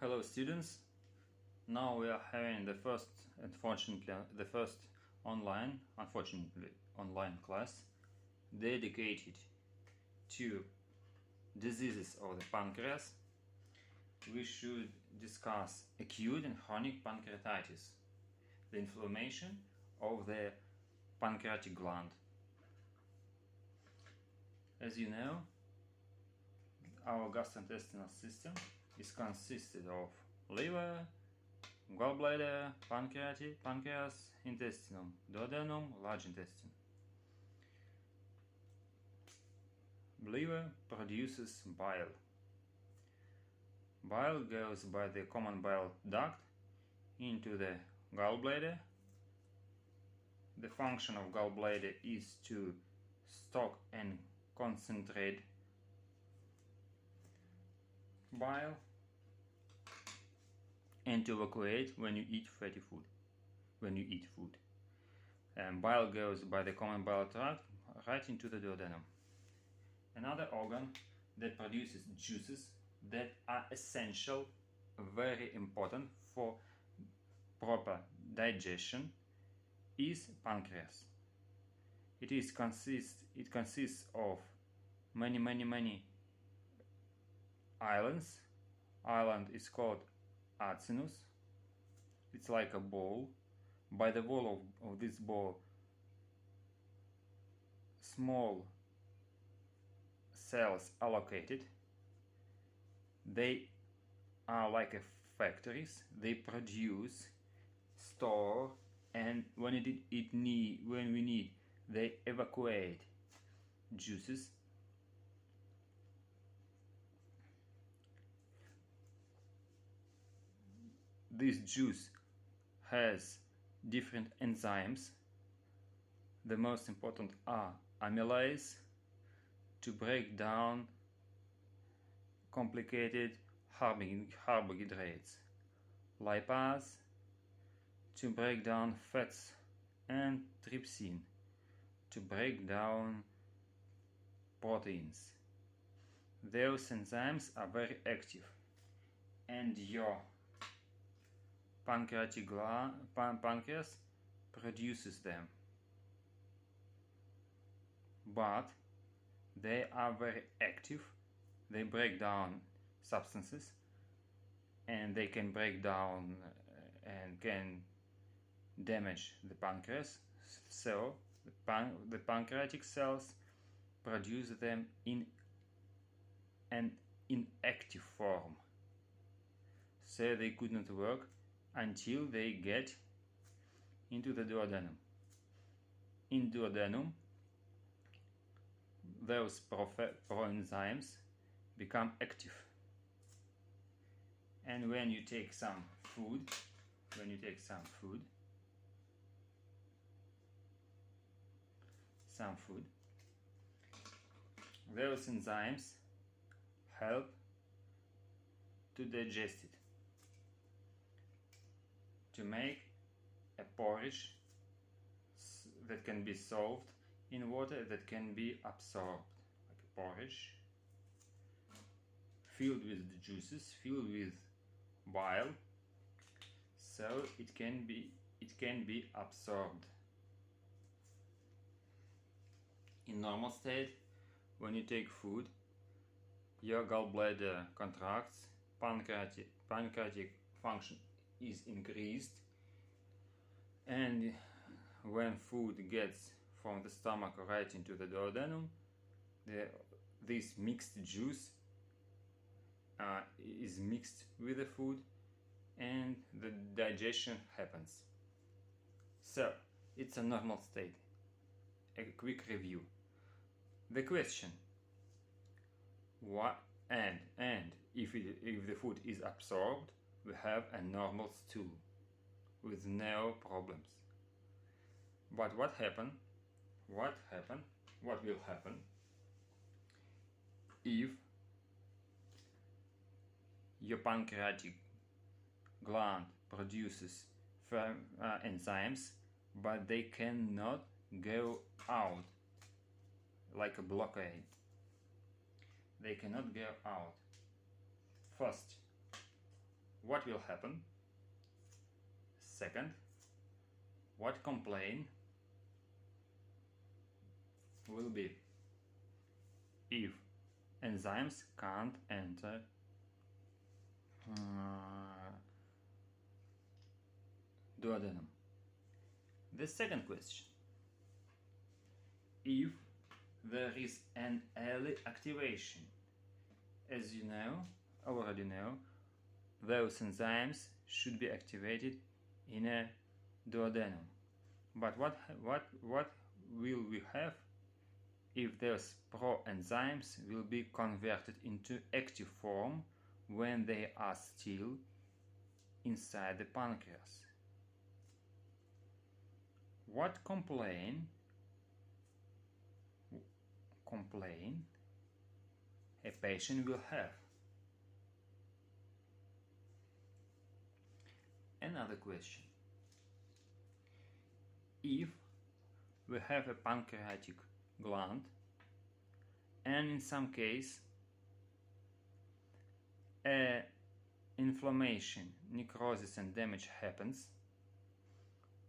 Hello students, now we are having the first online class dedicated to diseases of the pancreas. We should discuss acute and chronic pancreatitis, the inflammation of the pancreatic gland. As you know, our gastrointestinal system is consisted of liver, gallbladder, pancreas, intestinum, duodenum, large intestine. Liver produces bile. Bile goes by the common bile duct into the gallbladder. The function of gallbladder is to stock and concentrate bile and to evacuate when you eat fatty food. And bile goes by the common bile tract right into the duodenum. Another organ that produces juices that are essential, very important for proper digestion is pancreas. It consists of many islands. Island is called acinus. It's like a ball. By the wall of this ball, small cells are located. They are like factories. They produce, store, and when we need, they evacuate juices. This juice has different enzymes. The most important are amylase to break down complicated carbohydrates, lipase to break down fats, and trypsin to break down proteins. Those enzymes are very active, and your pancreas produces them, but they are very active. They break down substances, and they can break down and can damage the pancreas. So the pancreatic cells produce them in an inactive form, so they could not work until they get into the duodenum. In duodenum, those proenzymes become active, and when you take some food, those enzymes help to digest it, to make a porridge that can be solved in water that can be absorbed, like a porridge filled with juices, filled with bile, so it can be absorbed. In normal state, when you take food, your gallbladder contracts, pancreatic function is increased, and when food gets from the stomach right into the duodenum, this mixed juice is mixed with the food, and the digestion happens. So it's a normal state. A quick review. The question: what and if the food is absorbed, we have a normal stool with no problems. But what will happen if your pancreatic gland produces enzymes, but they cannot go out, like a blockade? They cannot go out. First, what will happen? Second, what complaint will be if enzymes can't enter duodenum. The second question, if there is an early activation. As you already know, those enzymes should be activated in a duodenum. But what will we have if those proenzymes will be converted into active form when they are still inside the pancreas? What complaint a patient will have? Another question. If we have a pancreatic gland and in some case inflammation, necrosis and damage happens,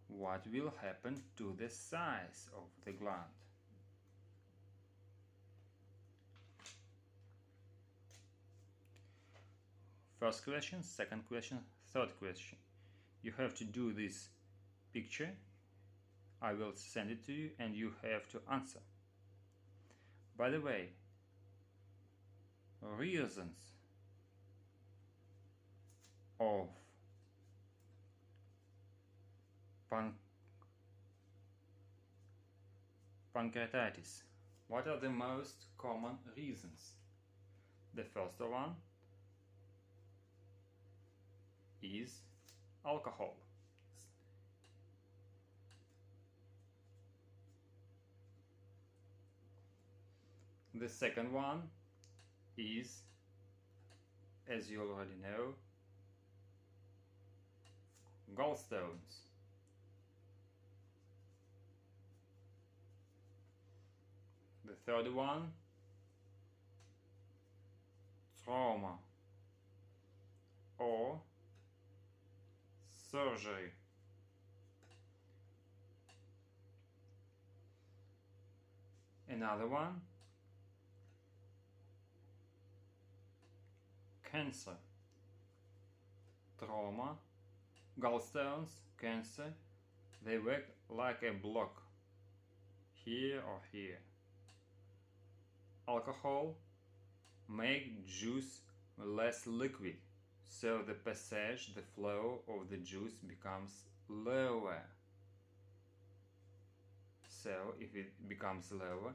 what will happen to the size of the gland? First question, second question, third question. You have to do this picture. I will send it to you and you have to answer. By the way, reasons of pancreatitis. What are the most common reasons? The first one is alcohol. The second one is, as you already know, gallstones. The third one, trauma or surgery. Another one, cancer. Trauma, gallstones, cancer, they work like a block, here or here. Alcohol make juice less liquid, so the passage, the flow of the juice becomes lower. So if it becomes lower,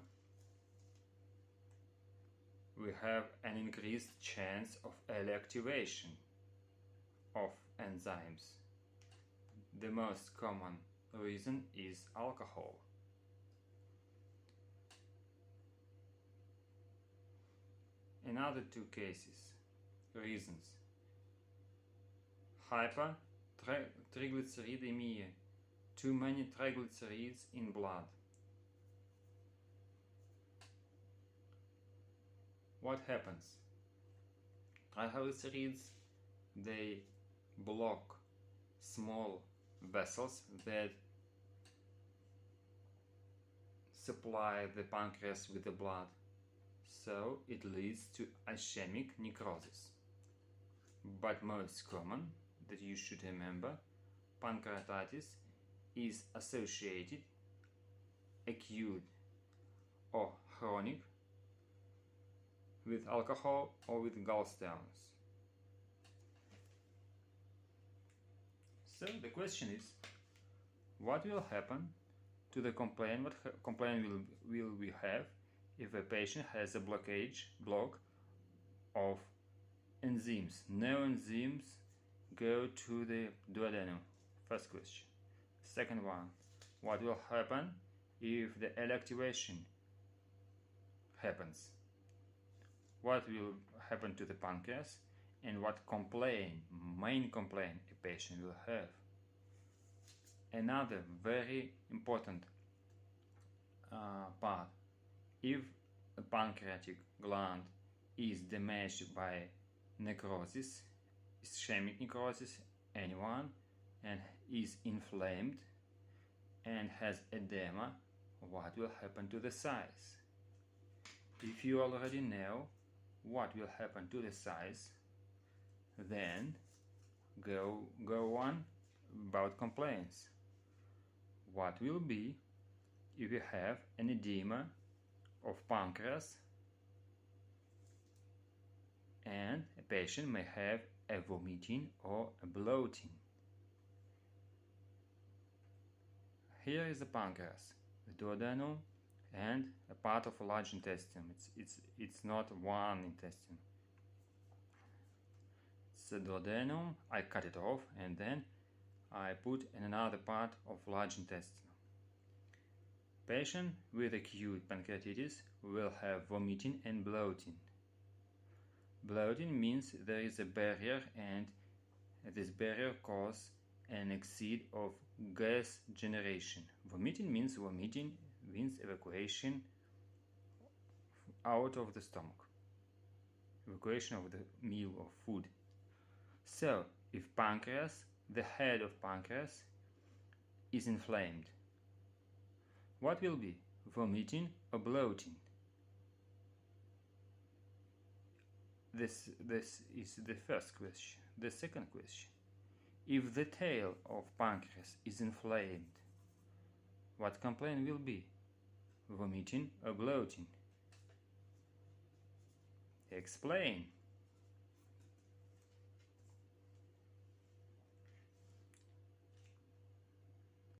we have an increased chance of early activation of enzymes. The most common reason is alcohol. Another two reasons: hypertriglyceridemia, too many triglycerides in blood. What happens? Triglycerides, they block small vessels that supply the pancreas with the blood, so it leads to ischemic necrosis. But most common, that you should remember, pancreatitis is associated, acute or chronic, with alcohol or with gallstones. So the question is, what will happen to the complaint? What complaint will we have if a patient has a block of enzymes? No enzymes go to the duodenum. First question. Second one, what will happen if the L activation happens? What will happen to the pancreas, and what main complaint a patient will have? Another very important part, if a pancreatic gland is damaged by necrosis, ischemic necrosis, anyone, and is inflamed and has edema, what will happen to the size? If you already know what will happen to the size, then go on about complaints. What will be if you have an edema of pancreas and a patient may have a vomiting or a bloating? Here is the pancreas, the duodenum, and a part of a large intestine. It's not one intestine. It's the duodenum. I cut it off and then I put in another part of large intestine. Patient with acute pancreatitis will have vomiting and bloating. Bloating means there is a barrier and this barrier causes an exceed of gas generation. Vomiting means evacuation out of the stomach, evacuation of the meal or food. So, if pancreas, the head of pancreas, is inflamed, what will be, vomiting or bloating? This is the first question. The second question: if the tail of pancreas is inflamed, what complaint will be, vomiting or bloating? Explain.